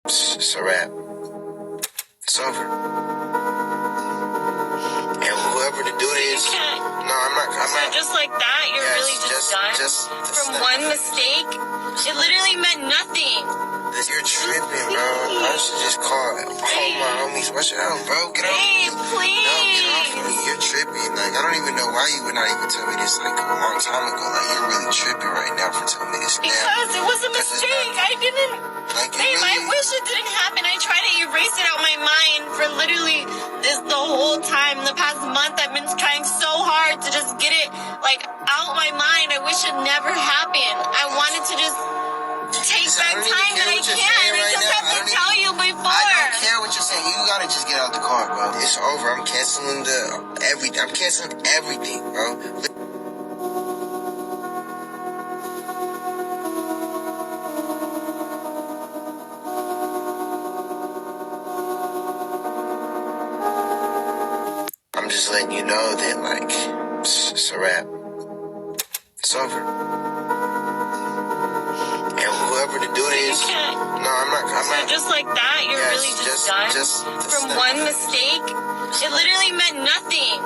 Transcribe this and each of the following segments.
It's a wrap. It's over. And whoever the dude is, no, I'm not. Just like that, you're really just done? From one mistake? It literally meant nothing. You're tripping, bro. I should just call all my homies. Watch it out, bro. Get off me. Please. No, get off me. You're tripping. Like, I don't even know why you would not even tell me this, like, a long time ago. Like, you're really tripping right now for telling me this now. Because it was a mistake. I didn't... Like, babe, I wish it didn't happen. I tried to erase it out of my mind for literally the whole time. The past month, I've been trying so hard to just get it, like, out my mind. I wish it never happened. I wanted to just take back time that I can. I just have to tell you before. I don't care what you're saying. You gotta just get out the car, bro. It's over. I'm canceling everything. I'm canceling everything, bro. I'm just letting you know that, like, it's a wrap. It's over. And whoever the dude is, no, I'm not. Just like that, you're really just done? From one mistake? It literally meant nothing.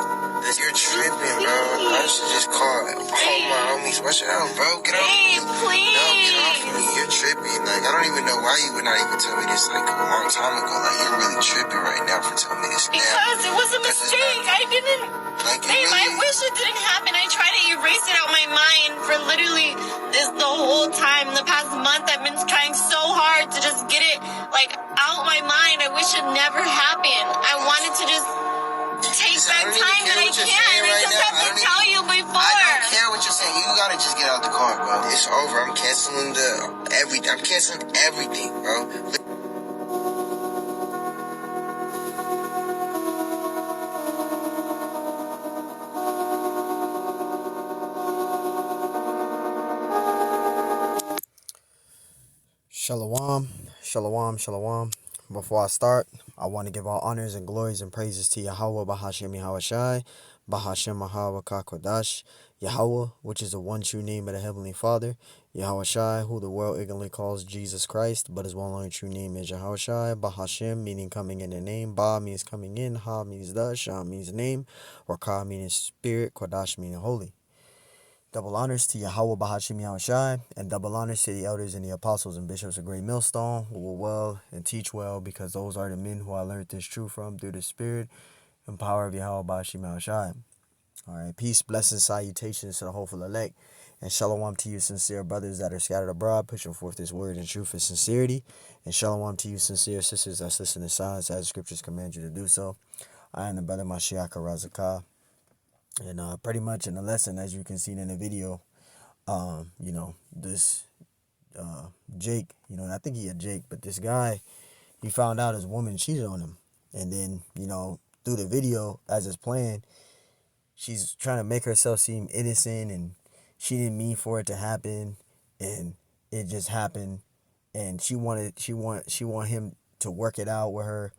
You're tripping, bro. I should just call all my homies. Watch it out, bro. Get off me. Please. No, get off me. You're tripping. Like, I don't even know why you would not even tell me this, like, a long time ago. Like, you're really tripping right now for telling me this now. Because it was a mistake. I didn't... Like, babe, I wish it didn't happen. I tried to erase it out of my mind for literally the whole time. The past month, I've been trying so hard to just get it, like, out my mind. I wish it never happened. I wanted to just take back time that I can. I just have to tell you before. I don't care what you're saying. You gotta just get out the car, bro. It's over. I'm canceling everything. I'm canceling everything, bro. Shalom, shalom, shalom. Before I start, I want to give all honors and glories and praises to Yahweh, Bahashem Yahawashi, Bahashem Mahawaka Kodash, Yahweh, which is the one true name of the Heavenly Father, Yahawashi, who the world ignorantly calls Jesus Christ, but his one only true name is Yahawashi, Bahashem, meaning coming in the name, Ba means coming in, Ha means the, Shah means name, Rakah meaning spirit, Kodash meaning holy. Double honors to Yahweh Bahashim Yahushai, and double honors to the elders and the apostles and bishops of Great Millstone, who will well and teach well, because those are the men who I learned this truth from through the spirit and power of Yahweh Bahashim Yahushai. Alright, peace, blessings, salutations to the hopeful elect, and shalom to you sincere brothers that are scattered abroad, pushing forth this word in truth and sincerity, and shalom to you sincere sisters that's listening to silence as the scriptures command you to do so. I am the brother Mashiach Razakah. And pretty much in the lesson, as you can see in the video, this Jake, I think he a Jake, but this guy, he found out his woman cheated on him. And then, through the video, as it's playing, she's trying to make herself seem innocent, and she didn't mean for it to happen, and it just happened. And she want him to work it out with her,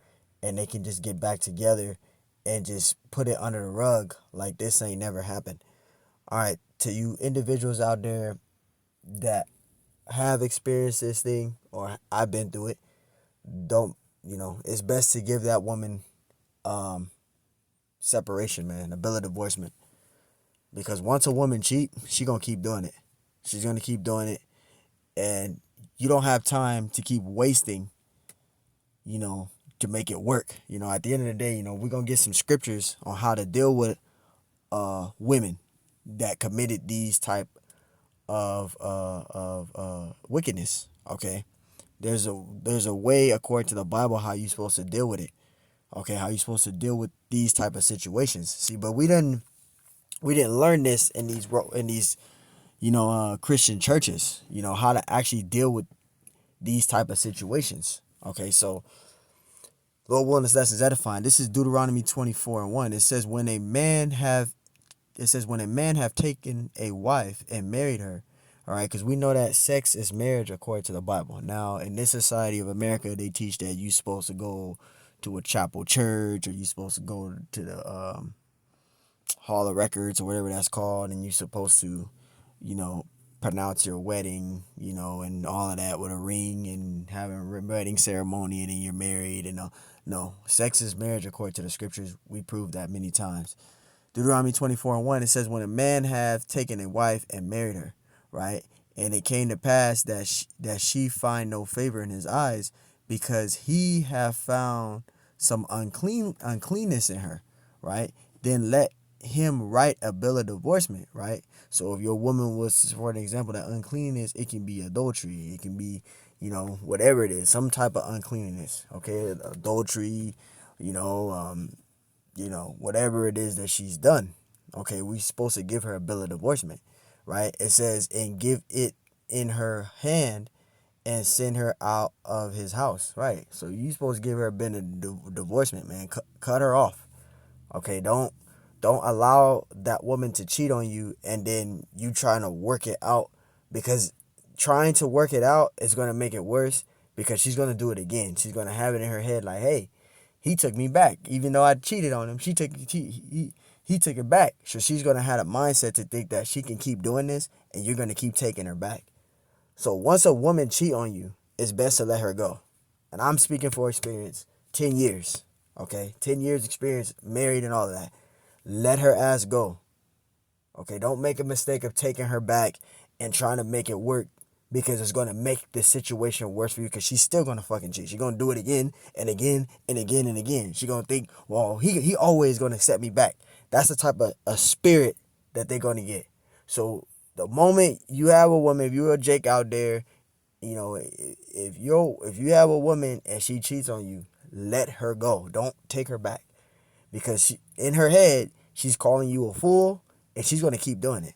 and they can just get back together and just put it under the rug like this ain't never happened. All right, to you individuals out there that have experienced this thing, or I've been through it, it's best to give that woman separation, man, a bill of divorcement. Because once a woman cheat, she gonna keep doing it. She's gonna keep doing it, and you don't have time to keep wasting, to make it work. At the end of the day, we're going to get some scriptures on how to deal with women that committed these type of wickedness. Okay, there's a way according to the Bible how you're supposed to deal with it. Okay, how you're supposed to deal with these type of situations. See, but we didn't learn this in these Christian churches. How to actually deal with these type of situations. Okay, so Lord willing, this lesson is edifying. This is Deuteronomy 24:1. It says, when a man have taken a wife and married her. All right, because we know that sex is marriage according to the Bible. Now, in this society of America, they teach that you're supposed to go to a chapel church, or you're supposed to go to the Hall of Records, or whatever that's called, and you're supposed to, pronounce your wedding, and all of that with a ring and having a wedding ceremony and then you're married and no. Sex is marriage according to the scriptures. We proved that many times. Deuteronomy 24:1, it says, when a man have taken a wife and married her, right? And it came to pass that she find no favor in his eyes, because he have found some uncleanness in her, right? Then let him write a bill of divorcement, right? So if your woman was, for an example, that uncleanness, it can be adultery, it can be, whatever it is, some type of uncleanness, okay? Adultery, you know, whatever it is that she's done. Okay, we supposed to give her a bill of divorcement, right? It says, and give it in her hand and send her out of his house, right? So you supposed to give her a bill of divorcement, man. Cut her off. Okay, don't allow that woman to cheat on you and then you trying to work it out, because trying to work it out is going to make it worse, because she's going to do it again. She's going to have it in her head like, hey, he took me back. Even though I cheated on him, he took it back. So she's going to have a mindset to think that she can keep doing this and you're going to keep taking her back. So once a woman cheat on you, it's best to let her go. And I'm speaking for experience. 10 years. Okay? 10 years experience, married and all of that. Let her ass go. Okay? Don't make a mistake of taking her back and trying to make it work, because it's going to make the situation worse for you, because she's still going to fucking cheat. She's going to do it again and again and again and again. She's going to think, well, he always going to set me back. That's the type of a spirit that they're going to get. So the moment you have a woman, if you're a Jake out there, if you have a woman and she cheats on you, let her go. Don't take her back, because in her head, she's calling you a fool, and she's going to keep doing it.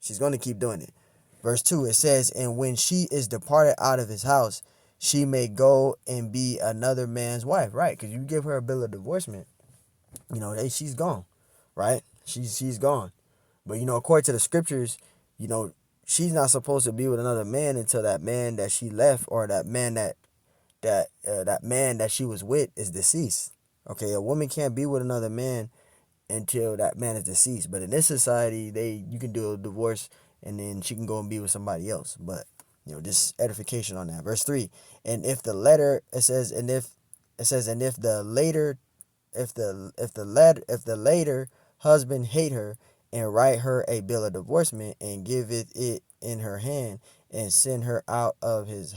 She's going to keep doing it. Verse 2, it says, and when she is departed out of his house, she may go and be another man's wife, right? Because you give her a bill of divorcement, hey, she's gone, right? She's gone. But, according to the scriptures, she's not supposed to be with another man until that man that she left, or that man that man that she was with, is deceased. Okay, a woman can't be with another man until that man is deceased. But in this society, you can do a divorce and then she can go and be with somebody else. But just edification on that. Verse 3, and if the letter, it says, and if the later husband hate her, and write her a bill of divorcement, and giveth it in her hand, and send her out of his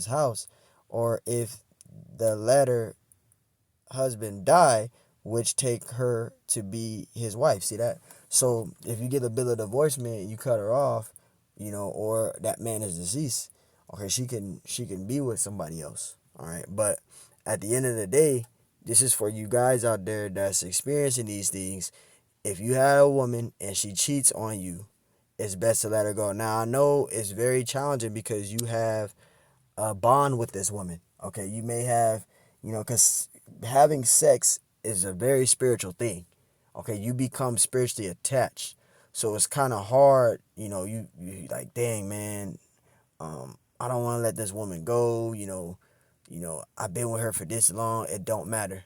house, or if the latter husband die, which take her to be his wife. See that? So if you get a bill of divorcement, you cut her off, or that man is deceased, okay, she can be with somebody else. All right. But at the end of the day, this is for you guys out there that's experiencing these things. If you have a woman and she cheats on you, it's best to let her go. Now, I know it's very challenging because you have a bond with this woman. Okay, you may have, because having sex is a very spiritual thing. Okay, you become spiritually attached. So it's kind of hard, you like, dang, man, I don't want to let this woman go, I've been with her for this long, it don't matter.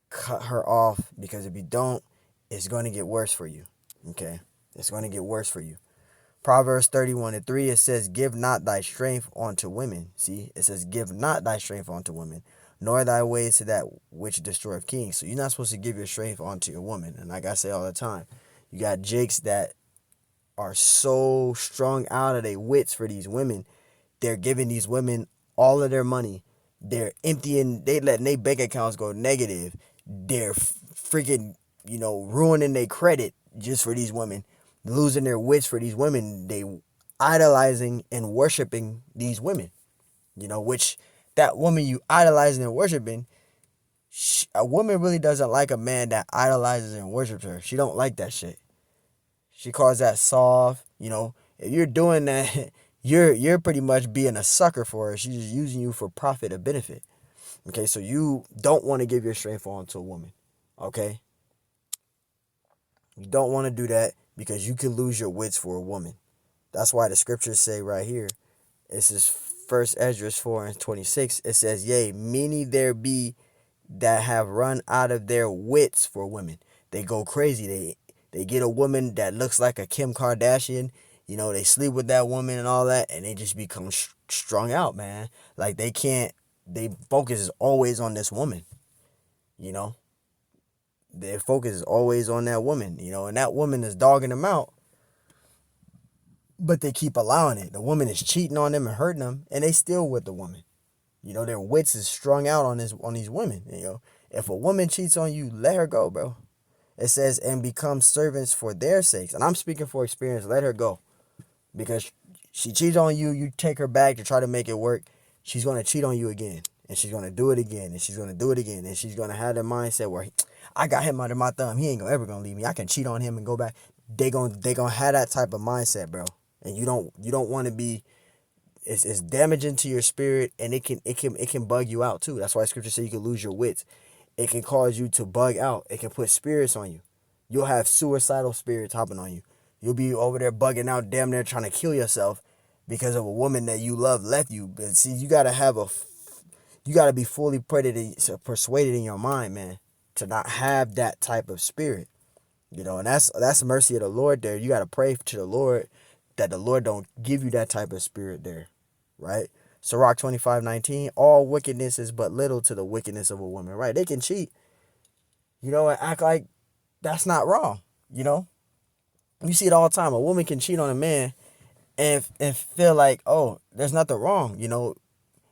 Cut her off, because if you don't, it's going to get worse for you. Okay, it's going to get worse for you. Proverbs 31:3, it says, give not thy strength unto women. See, it says, give not thy strength unto women, nor thy ways to that which destroyeth kings. So you're not supposed to give your strength unto your woman. And like I say all the time, you got jakes that are so strung out of their wits for these women. They're giving these women all of their money. They're emptying, they letting their bank accounts go negative. They're freaking, ruining their credit just for these women, losing their wits for these women. They idolizing and worshiping these women, which that woman you idolizing and worshiping, a woman really doesn't like a man that idolizes and worships her. She don't like that shit. She calls that soft. If you're doing that, you're pretty much being a sucker for her. She's just using you for profit or benefit. Okay, so you don't want to give your strength on to a woman. Okay? You don't want to do that, because you could lose your wits for a woman. That's why the scriptures say right here, this is 1 Esdras 4:26. It says, yea, many there be that have run out of their wits for women. They go crazy. They get a woman that looks like a Kim Kardashian. They sleep with that woman and all that, and they just become strung out, man. Like they focus is always on this woman, you know. Their focus is always on that woman, and that woman is dogging them out, but they keep allowing it. The woman is cheating on them and hurting them, and they still with the woman. Their wits is strung out on these women. If a woman cheats on you, let her go, bro. It says, and become servants for their sakes. And I'm speaking for experience. Let her go. Because she cheats on you, you take her back to try to make it work. She's going to cheat on you again. And she's going to do it again. And she's going to do it again. And she's going to have the mindset where, I got him under my thumb. He ain't ever going to leave me. I can cheat on him and go back. They gonna have that type of mindset, bro. And you don't want to be. It's damaging to your spirit, and it can bug you out too. That's why scripture says you can lose your wits. It can cause you to bug out. It can put spirits on you. You'll have suicidal spirits hopping on you. You'll be over there bugging out, damn near trying to kill yourself because of a woman that you love left you. But see, you gotta be fully persuaded in your mind, man, to not have that type of spirit. And that's mercy of the Lord there. You gotta pray to the Lord that the Lord don't give you that type of spirit there, right? Sirach 25:19, all wickedness is but little to the wickedness of a woman, right? They can cheat, and act like that's not wrong, You see it all the time. A woman can cheat on a man and feel like, oh, there's nothing wrong,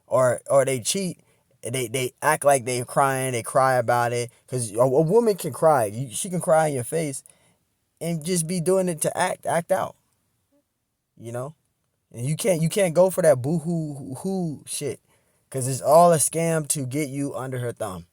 or they cheat and they act like they're crying, they cry about it, because a woman can cry. She can cry in your face and just be doing it to act out, And you can't go for that boo-hoo shit, because it's all a scam to get you under her thumb.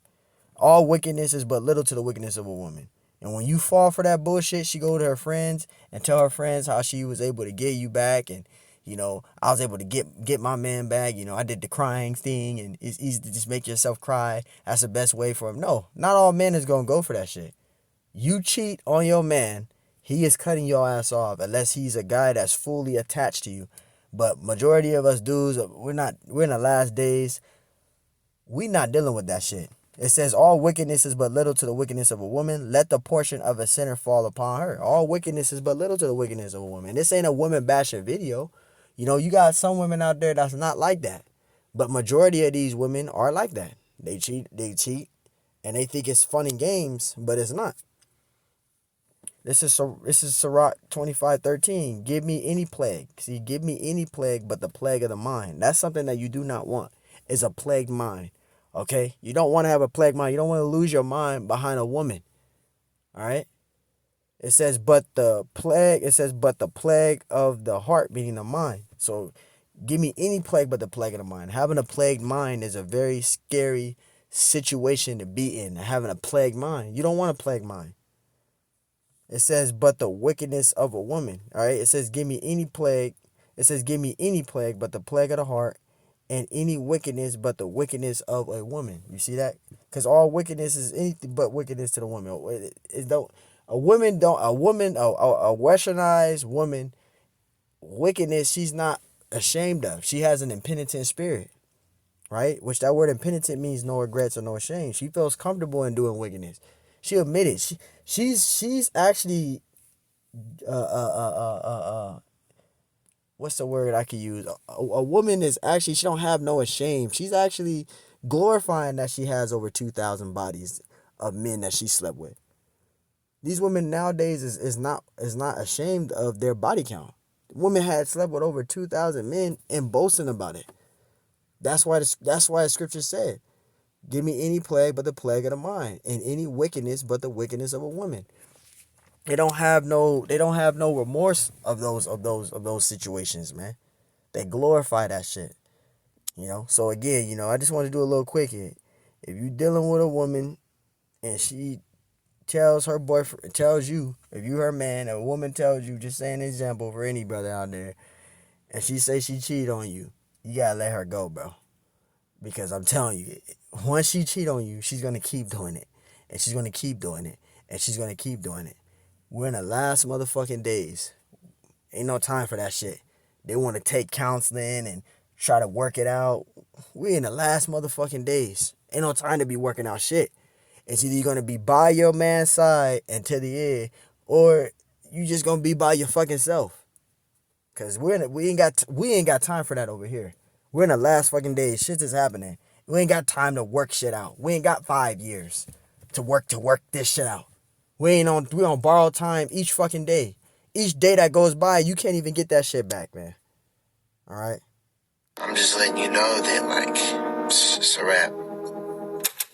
All wickedness is but little to the wickedness of a woman. And when you fall for that bullshit, she go to her friends and tell her friends how she was able to get you back, and I was able to get my man back. I did the crying thing, and it's easy to just make yourself cry. That's the best way for him. No, not all men is gonna go for that shit. You cheat on your man, he is cutting your ass off unless he's a guy that's fully attached to you. But majority of us dudes, we're in the last days. We not dealing with that shit. It says all wickedness is but little to the wickedness of a woman. Let the portion of a sinner fall upon her. All wickedness is but little to the wickedness of a woman. This ain't a woman bashing video. You got some women out there that's not like that. But majority of these women are like that. They cheat, and they think it's fun and games, but it's not. This is Sirach 25:13. Give me any plague. See, give me any plague but the plague of the mind. That's something that you do not want, is a plagued mind. Okay? You don't want to have a plagued mind. You don't want to lose your mind behind a woman. All right? It says, but the plague of the heart, meaning the mind. So give me any plague but the plague of the mind. Having a plagued mind is a very scary situation to be in. Having a plagued mind. You don't want a plagued mind. It says, but the wickedness of a woman. All right? It says, give me any plague. It says, give me any plague but the plague of the heart, and any wickedness but the wickedness of a woman. You see that? Because all wickedness is anything but wickedness to the woman. A westernized woman, wickedness, she's not ashamed of. She has an impenitent spirit, right? Which that word impenitent means no regrets or no shame. She feels comfortable in doing wickedness. She admitted she's actually what's the word I could use? A woman is actually, she don't have no shame. She's actually glorifying that she has over 2,000 bodies of men that she slept with. These women nowadays is not ashamed of their body count. Women had slept with over 2,000 men and boasting about it. That's why the scripture said, give me any plague but the plague of the mind, and any wickedness but the wickedness of a woman. They don't have no remorse of those situations, man. They glorify that shit. So again, I just want to do a little quick here. If you dealing with a woman and she tells her boyfriend, tells you, if you her man, a woman tells you, just saying an example for any brother out there, and she say she cheated on you, you gotta let her go, bro. Because I'm telling you, once she cheat on you, she's gonna keep doing it. And she's gonna keep doing it. And she's gonna keep doing it. We're in the last motherfucking days. Ain't no time for that shit. They want to take counseling and try to work it out. We're in the last motherfucking days. Ain't no time to be working out shit. It's either you're going to be by your man's side and to the end, or you just going to be by your fucking self. Cause we ain't got time for that over here. We're in the last fucking days. Shit is happening. We ain't got time to work shit out. We ain't got 5 years to work this shit out. We on borrowed time each fucking day. Each day that goes by, you can't even get that shit back, man. All right. I'm just letting you know that, like, it's a wrap.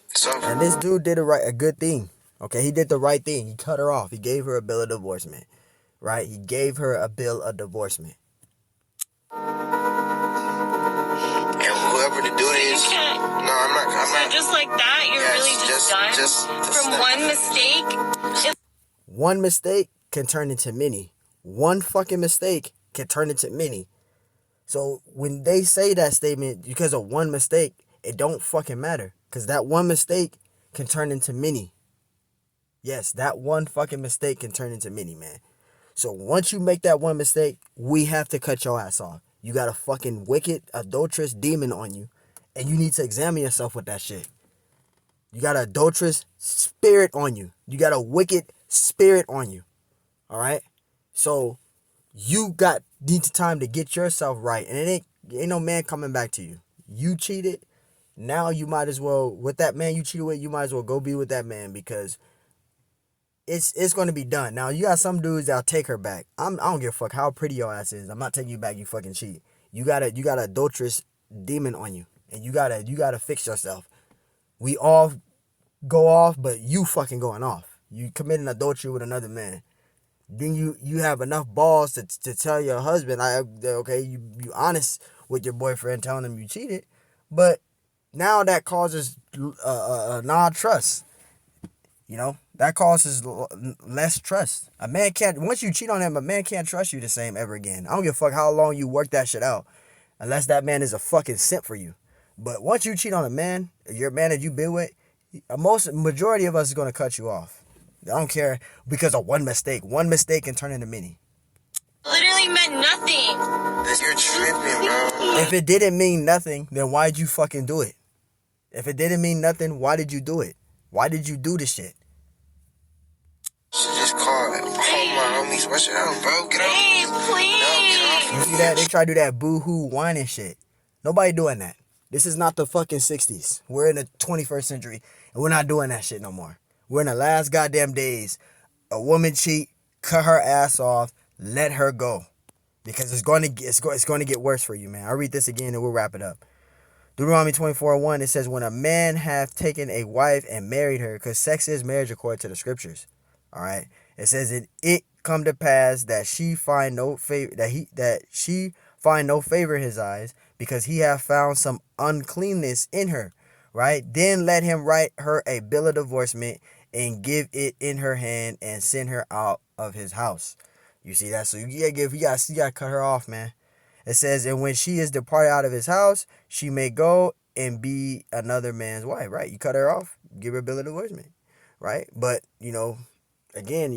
It's over. And this dude did a good thing. Okay, he did the right thing. He cut her off. He gave her a bill of divorcement. Right? He gave her a bill of divorcement. And whoever the dude is, no, I'm not. Just like that, you're really just done from one mistake. One mistake can turn into many. One fucking mistake can turn into many. So when they say that statement because of one mistake, it don't fucking matter. Because that one mistake can turn into many. Yes, that one fucking mistake can turn into many, man. So once you make that one mistake, we have to cut your ass off. You got a fucking wicked, adulterous demon on you. And you need to examine yourself with that shit. You got an adulterous spirit on you. You got a wicked spirit on you. Alright? So you need time to get yourself right. And it ain't no man coming back to you. You cheated. Now you might as well, with that man you cheated with, you might as well go be with that man because it's going to be done. Now, you got some dudes that'll take her back. I don't give a fuck how pretty your ass is. I'm not taking you back, you fucking cheat. You got an adulterous demon on you. And you gotta fix yourself. We all go off, but you fucking going off. You committing adultery with another man. Then you have enough balls to tell your husband, okay, you honest with your boyfriend telling him you cheated. But now that causes non-trust. You know, that causes less trust. A man can't, once you cheat on him, a man can't trust you the same ever again. I don't give a fuck how long you work that shit out, unless that man is a fucking simp for you. But once you cheat on a man, your man that you been with, majority of us is going to cut you off. I don't care because of one mistake. One mistake can turn into many. Literally meant nothing. You're tripping, bro. If it didn't mean nothing, then why'd you fucking do it? If it didn't mean nothing, why did you do it? Why did you do this shit? Should just call it. Oh, my homies, watch out, bro. Get off. Hey, please. No, get off. You see that? They try to do that boo-hoo whining shit. Nobody doing that. This is not the fucking 60s. We're in the 21st century, and we're not doing that shit no more. We're in the last goddamn days. A woman cheat, cut her ass off, let her go. Because it's going to get worse for you, man. I'll read this again and we'll wrap it up. Deuteronomy 24:1, it says, when a man hath taken a wife and married her, because sex is marriage according to the scriptures. All right. It says, it come to pass that she find no favor, that she find no favor in his eyes, because he hath found some uncleanness in her. Right. Then let him write her a bill of divorcement and give it in her hand and send her out of his house. You see that? So you gotta cut her off, man. It says, and when she is departed out of his house, she may go and be another man's wife. Right. You cut her off, give her a bill of divorcement. Right. But, again,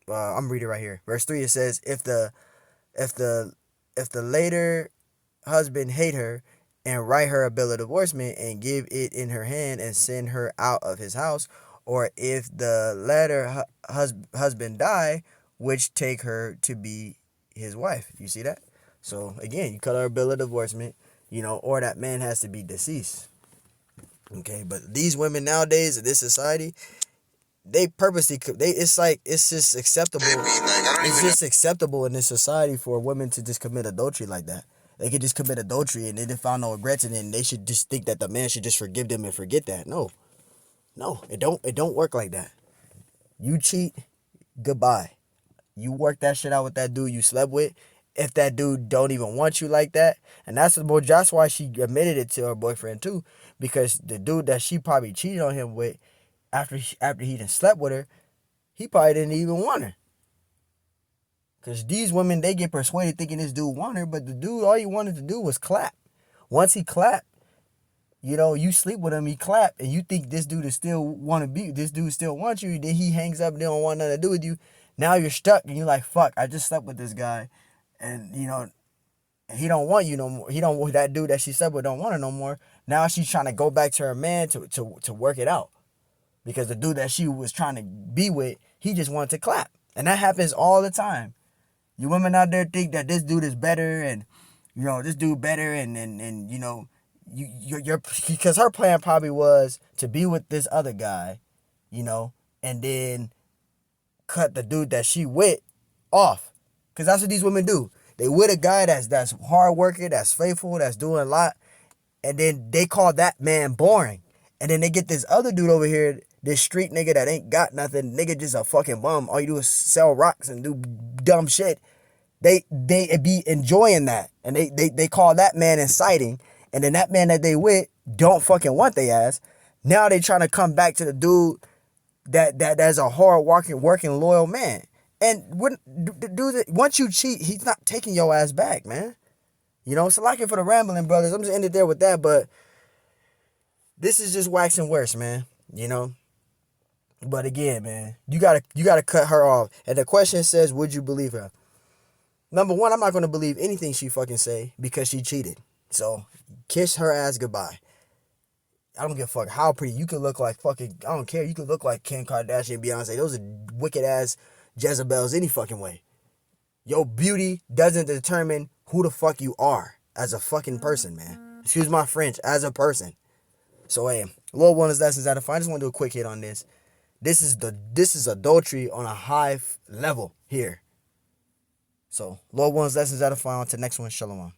I'm reading right here. Verse 3, it says, if the later husband hate her and write her a bill of divorcement and give it in her hand and send her out of his house, or if the latter husband die, which take her to be his wife. You see that? So again, you cut her a bill of divorcement, or that man has to be deceased. Okay, but these women nowadays in this society, they purposely, it's just acceptable. It's just acceptable in this society for women to just commit adultery like that. They could just commit adultery and they didn't find no regrets in it, and they should just think that the man should just forgive them and forget that. No, it don't work like that. You cheat, goodbye. You work that shit out with that dude you slept with. If that dude don't even want you like that, and that's why she admitted it to her boyfriend too, because the dude that she probably cheated on him with, after he done slept with her, he probably didn't even want her. Because these women, they get persuaded thinking this dude want her, but the dude, all he wanted to do was clap. Once he clapped, you sleep with him, he clap, and you think this dude still wants you, then he hangs up and they don't want nothing to do with you. Now you're stuck and you're like, fuck, I just slept with this guy, and he don't want you no more. That dude that she slept with don't want her no more. Now she's trying to go back to her man to work it out. Because the dude that she was trying to be with, he just wanted to clap. And that happens all the time. You women out there think that this dude is better and, this dude better and you're because her plan probably was to be with this other guy, and then cut the dude that she with off. Because that's what these women do. They with a guy that's hard working, that's faithful, that's doing a lot, and then they call that man boring. And then they get this other dude over here, this street nigga that ain't got nothing, nigga just a fucking bum. All you do is sell rocks and do dumb shit. They be enjoying that. And they call that man inciting. And then that man that they with don't fucking want they ass. Now they trying to come back to the dude that's a hard working loyal man. And when dude, once you cheat, he's not taking your ass back, man. So like it for the rambling brothers. I'm just ended there with that, but this is just waxing worse, man. But again, man, you gotta cut her off. And the question says, would you believe her? Number one, I'm not gonna believe anything she fucking say because she cheated. So kiss her ass goodbye. I don't give a fuck how pretty you could look like fucking. I don't care. You could look like Kim Kardashian, Beyonce. Those are wicked ass Jezebels any fucking way. Your beauty doesn't determine who the fuck you are as a fucking person, man. Excuse my French, as a person. So hey, Lord Wellness Lessons out of 5. I just want to do a quick hit on this. This is adultery on a high level here. So Lord Wellness Lessons out of 5. On to the next one. Shalom.